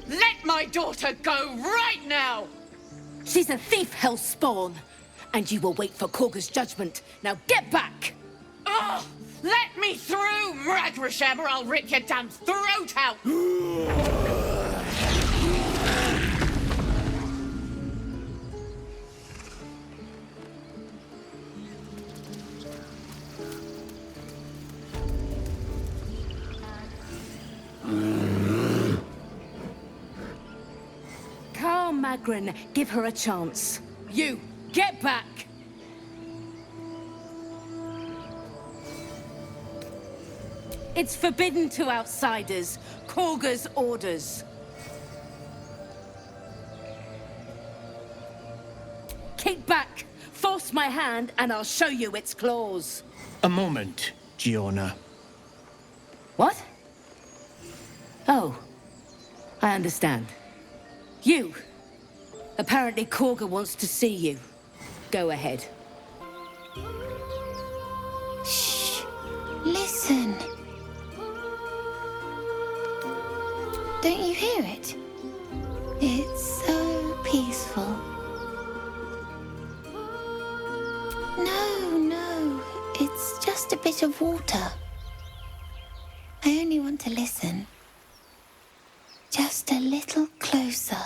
Let my daughter go right now! She's a thief, hellspawn. And you will wait for Korga's judgment. Now get back! Oh, let me through, Mragrasham, or I'll rip your damn throat out! Calm, Magrin. Give her a chance. You, get back! It's forbidden to outsiders. Korga's orders. Kick back! Force my hand and I'll show you its claws. A moment, Giona. What? Oh. I understand. You! Apparently Korga wants to see you. Go ahead. Shh! Listen! Don't you hear it? It's so peaceful. No, it's just a bit of water. I only want to listen. Just a little closer.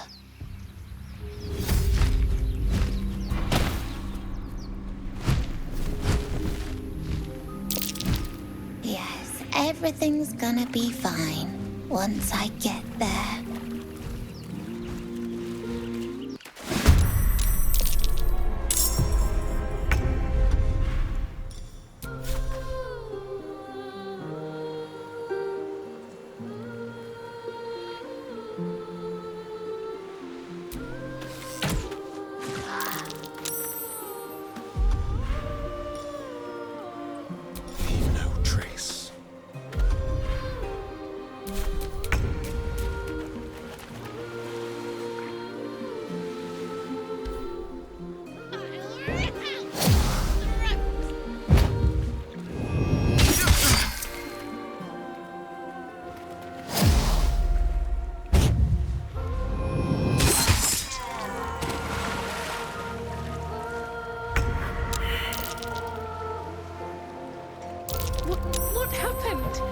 Yes, everything's gonna be fine once I get there. What happened?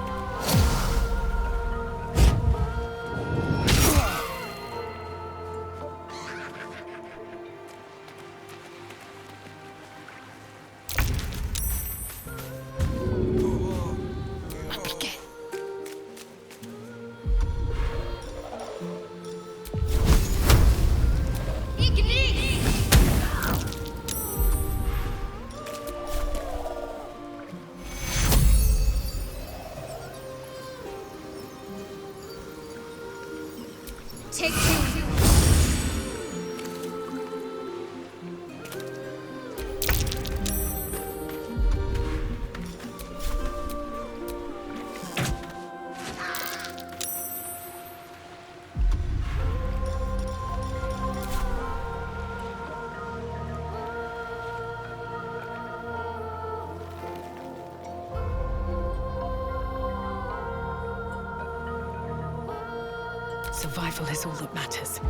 Take two. Survival is all that matters.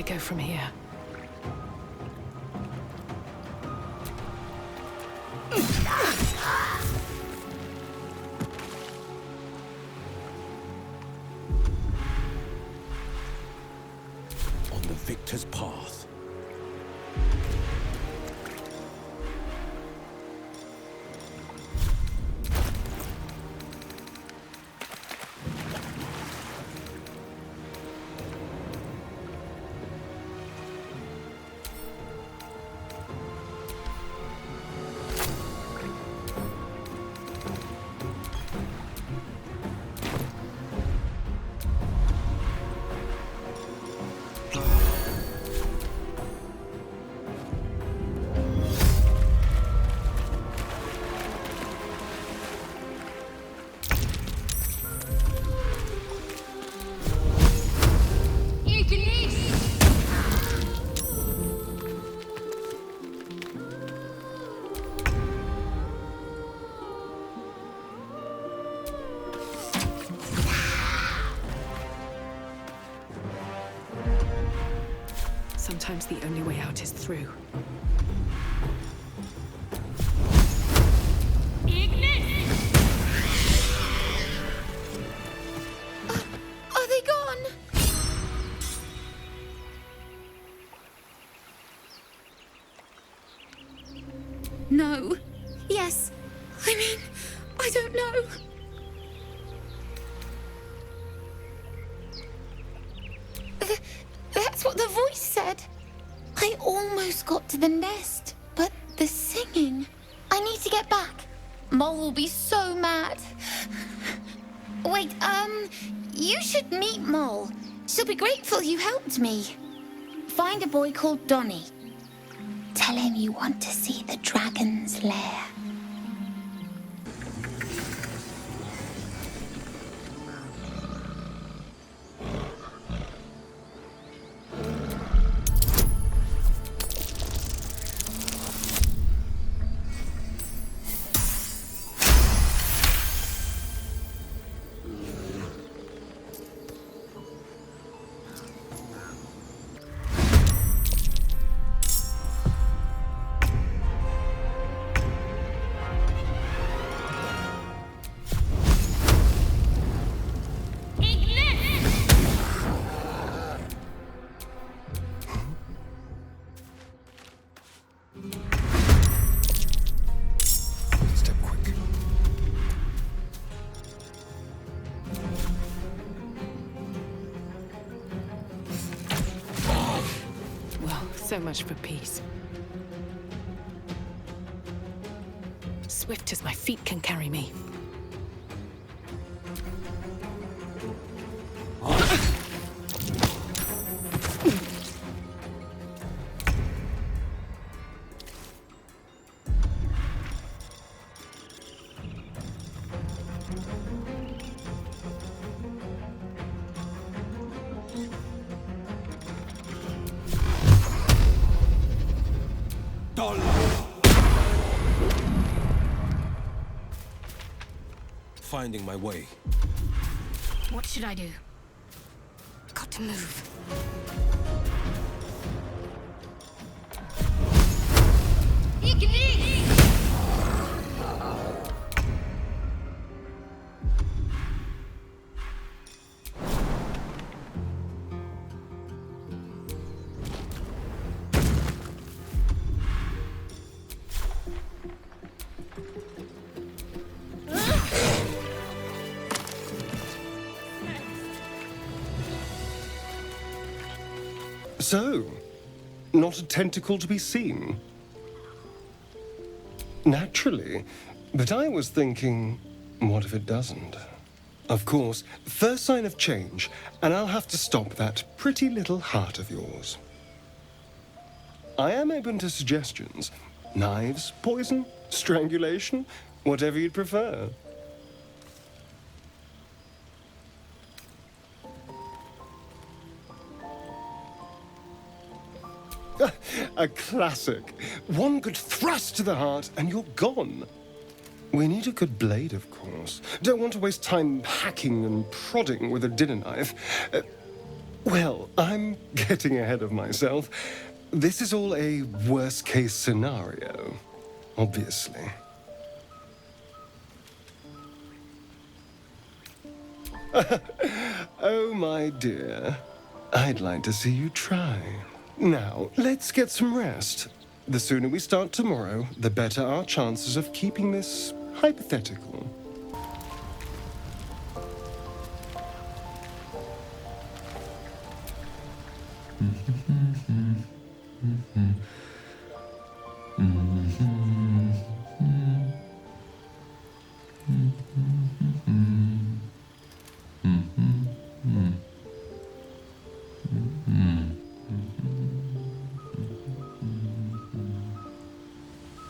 I go from here? On the victor's path. Sometimes the only way out is through. Are they gone? No. Yes. I mean, I don't know. That's what the voice said. I almost got to the nest, but the singing... I need to get back. Mole will be so mad. Wait, you should meet Mole. She'll be grateful you helped me. Find a boy called Donny. Tell him you want to see the dragon's lair. So much for peace. Swift as my feet can carry me. Finding my way. What should I do? Got to move. So, not a tentacle to be seen? Naturally, but I was thinking, what if it doesn't? Of course, first sign of change, and I'll have to stop that pretty little heart of yours. I am open to suggestions. Knives, poison, strangulation, whatever you'd prefer. A classic. One good thrust to the heart and you're gone. We need a good blade, of course. Don't want to waste time hacking and prodding with a dinner knife. Well, I'm getting ahead of myself. This is all a worst-case scenario, obviously. Oh, my dear. I'd like to see you try. Now, let's get some rest. The sooner we start tomorrow, the better our chances of keeping this hypothetical.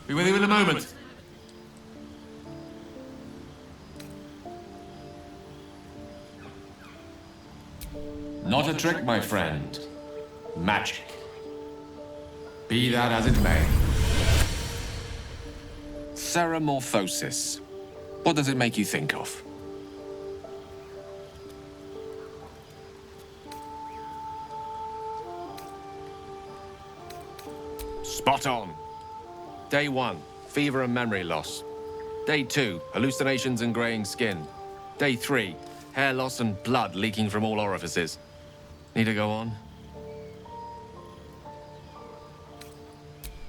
Be with you in a moment. Not a trick, my friend. Magic. Be that as it may. Ceramorphosis. What does it make you think of? Spot on. Day 1, fever and memory loss. Day 2, hallucinations and graying skin. Day 3, hair loss and blood leaking from all orifices. Need to go on?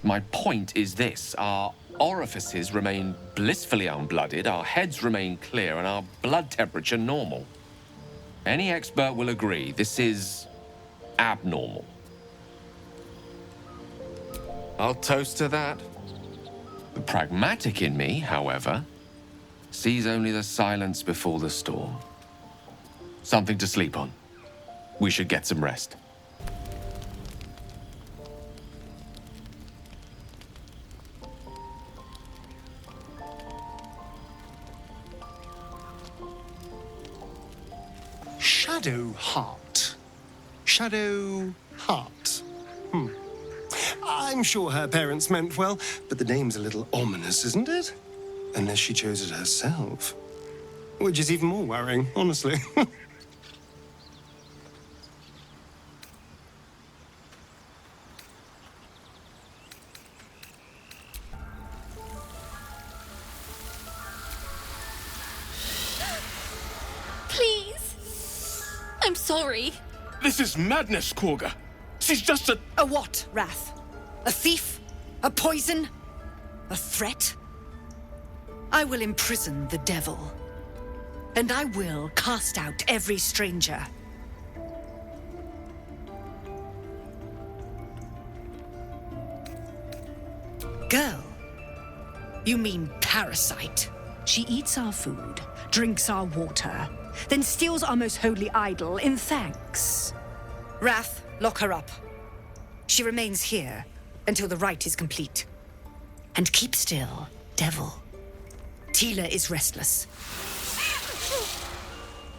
My point is this. Our orifices remain blissfully unblooded, our heads remain clear, and our blood temperature normal. Any expert will agree this is abnormal. I'll toast to that. The pragmatic in me, however, sees only the silence before the storm. Something to sleep on. We should get some rest. Shadow Heart. Shadow Heart. I'm sure her parents meant well, but the name's a little ominous, isn't it? Unless she chose it herself. Which is even more worrying, honestly. Please. I'm sorry. This is madness, Korga. She's just a... A what, Wrath? A thief? A poison? A threat? I will imprison the devil. And I will cast out every stranger. Girl? You mean parasite? She eats our food, drinks our water, then steals our most holy idol in thanks. Wrath, lock her up. She remains here until the rite is complete. And keep still, devil. Tila is restless.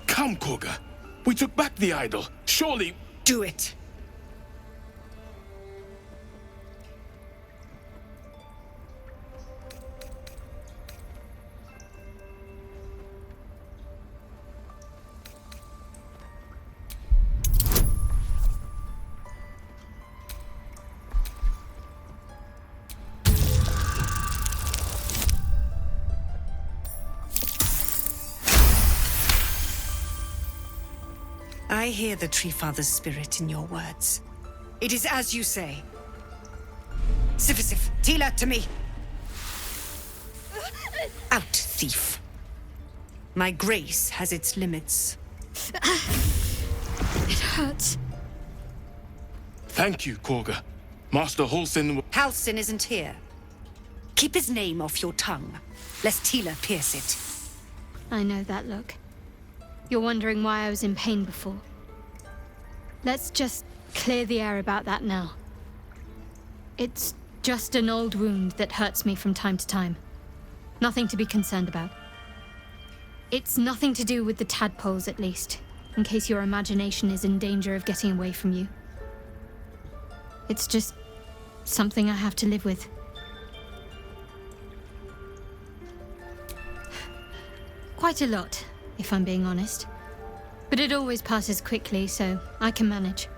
Come, Korga. We took back the idol. Surely... Do it. I hear the Tree Father's spirit in your words. It is as you say. Sifisif, Tila, to me! Out, thief. My grace has its limits. It hurts. Thank you, Korga. Master Halsin... Halsin isn't here. Keep his name off your tongue, lest Tila pierce it. I know that look. You're wondering why I was in pain before. Let's just clear the air about that now. It's just an old wound that hurts me from time to time. Nothing to be concerned about. It's nothing to do with the tadpoles, at least, in case your imagination is in danger of getting away from you. It's just something I have to live with. Quite a lot, if I'm being honest. But it always passes quickly, so I can manage.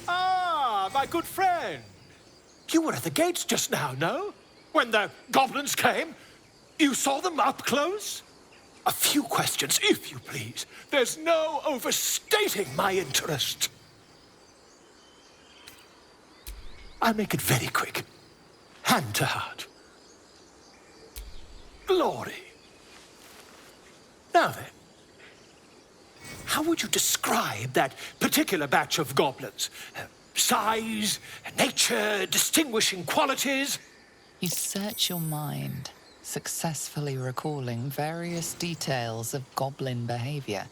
Ah, my good friend. You were at the gates just now, no? When the goblins came? You saw them up close? A few questions, if you please. There's no overstating my interest. I'll make it very quick. Hand to heart. Glory. Now then, how would you describe that particular batch of goblins? Size, nature, distinguishing qualities? You search your mind, successfully recalling various details of goblin behavior.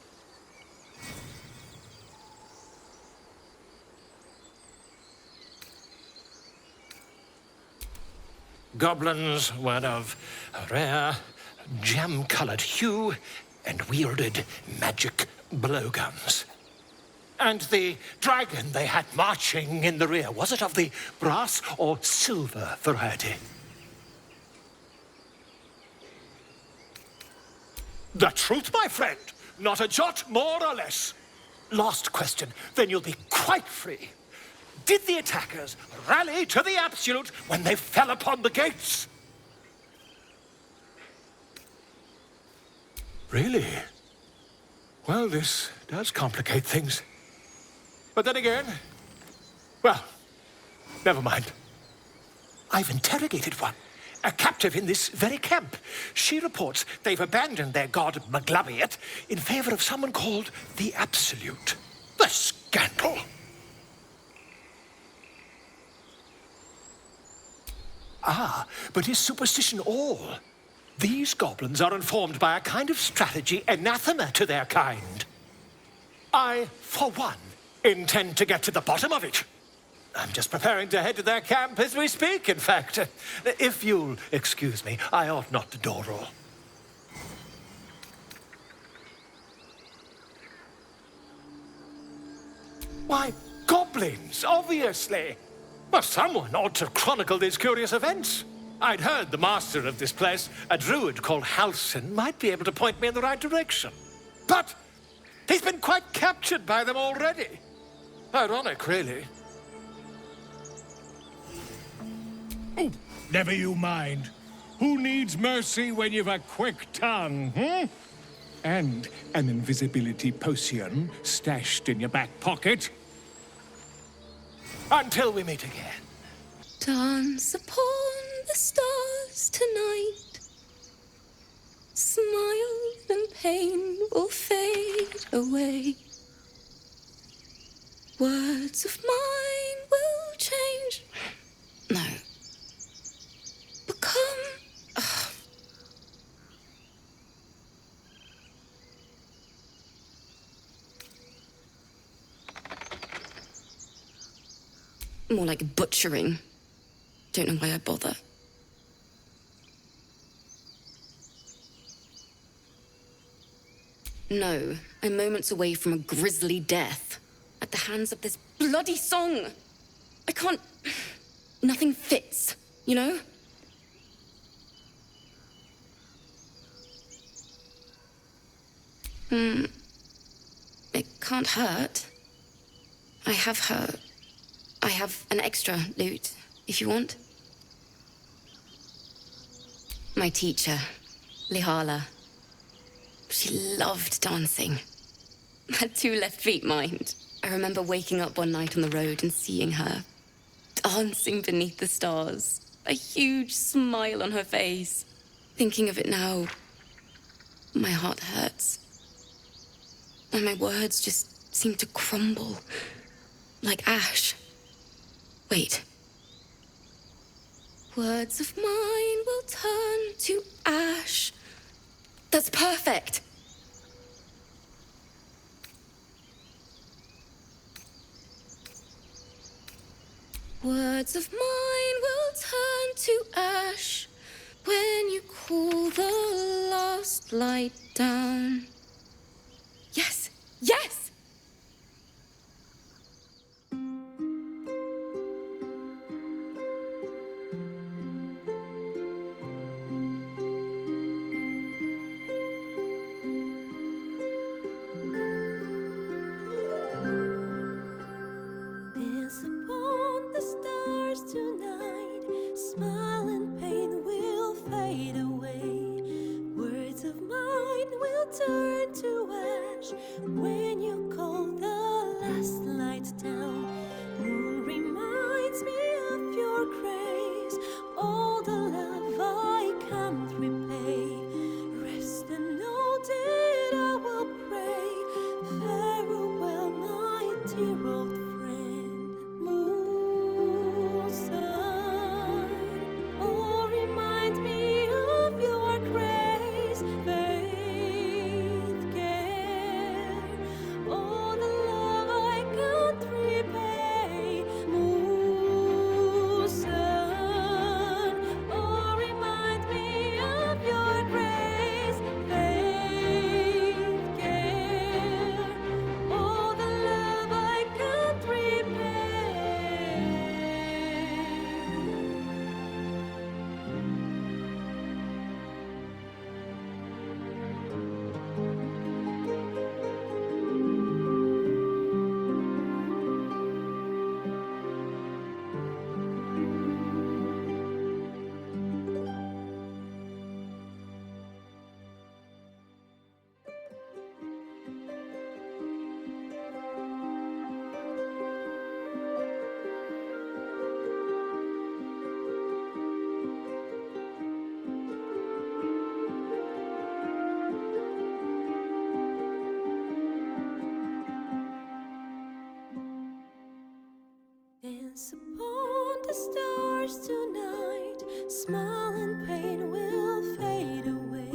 Goblins were of a rare, jam-colored hue and wielded magic blowguns. And the dragon they had marching in the rear, was it of the brass or silver variety? The truth, my friend. Not a jot more or less. Last question, then you'll be quite free. Did the attackers rally to the absolute when they fell upon the gates? Really? Well, this does complicate things. But then again, well, never mind. I've interrogated one, a captive in this very camp. She reports they've abandoned their god Maglabiet in favor of someone called the Absolute. The scandal! Ah, but is superstition all? These goblins are informed by a kind of strategy anathema to their kind. I, for one, intend to get to the bottom of it. I'm just preparing to head to their camp as we speak, in fact. If you'll excuse me, I ought not to door roll. Why, goblins, obviously. Well, someone ought to chronicle these curious events. I'd heard the master of this place, a druid called Halsin, might be able to point me in the right direction. But he's been quite captured by them already. Ironic, really. Oh, never you mind. Who needs mercy when you've a quick tongue, And an invisibility potion stashed in your back pocket? Until we meet again. Dance upon the stars tonight. Smile and pain will fade away. Words of mine will change. No. Become. More like butchering. Don't know why I bother. No, I'm moments away from a grisly death. At the hands of this bloody song. I can't... Nothing fits, you know? It can't hurt. I have an extra lute, if you want. My teacher, Lihala. She loved dancing. Had 2 left feet, mind. I remember waking up one night on the road and seeing her, dancing beneath the stars, a huge smile on her face. Thinking of it now, my heart hurts. And my words just seem to crumble, like ash. Wait. Words of mine will turn to ash. That's perfect. Words of mine will turn to ash when you cool the last light down. Yes, yes! will turn to ash when you call the last light down. Moon reminds me of your grace, all the love I can't repay. Rest and know that I will pray. Farewell, my dear old friend. Moon, sun, oh, remind me of your grace, faith, care, all the love I can't repay. Moon, sun, oh, remind me of your grace, faith, care, all the love I can't repay. Dance upon the stars tonight, smile and pain will fade away.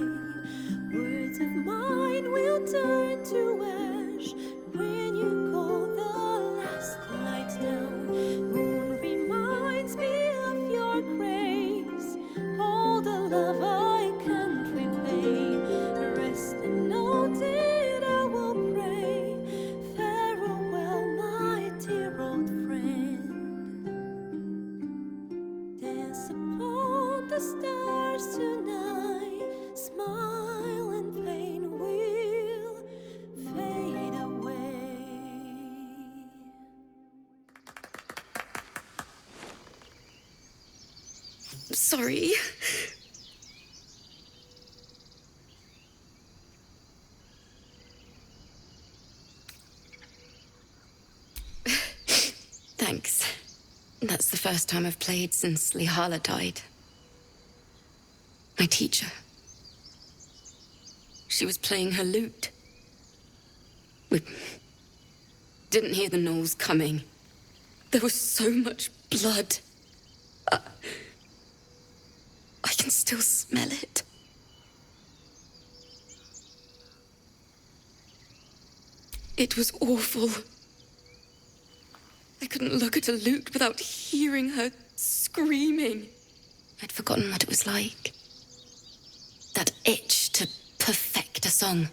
Words of mine will turn to ash when you call the last light down. Moon reminds me of your grace, all the love I can't repay. Rest and know that I will pray. Farewell, my dear old friend. Dance upon the stars tonight, smile and pain will fade away. Sorry. Thanks. That's the first time I've played since Lihala died. My teacher. She was playing her lute. We didn't hear the gnolls coming. There was so much blood. I can still smell it. It was awful. I couldn't look at a lute without hearing her screaming. I'd forgotten what it was like. That itch to perfect a song.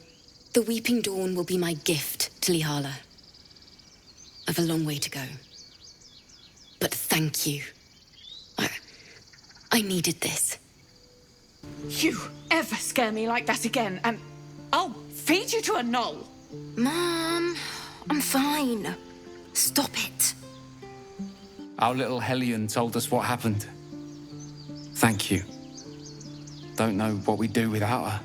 The Weeping Dawn will be my gift to Lihala. I've a long way to go. But thank you. I needed this. You ever scare me like that again, and I'll feed you to a gnoll. Mom, I'm fine. Stop it. Our little Hellion told us what happened. Thank you. Don't know what we'd do without her.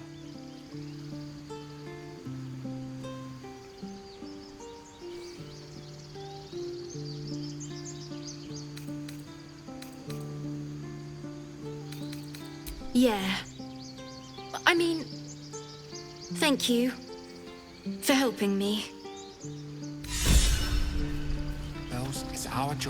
Yeah. I mean, thank you for helping me. Bells, it's our job.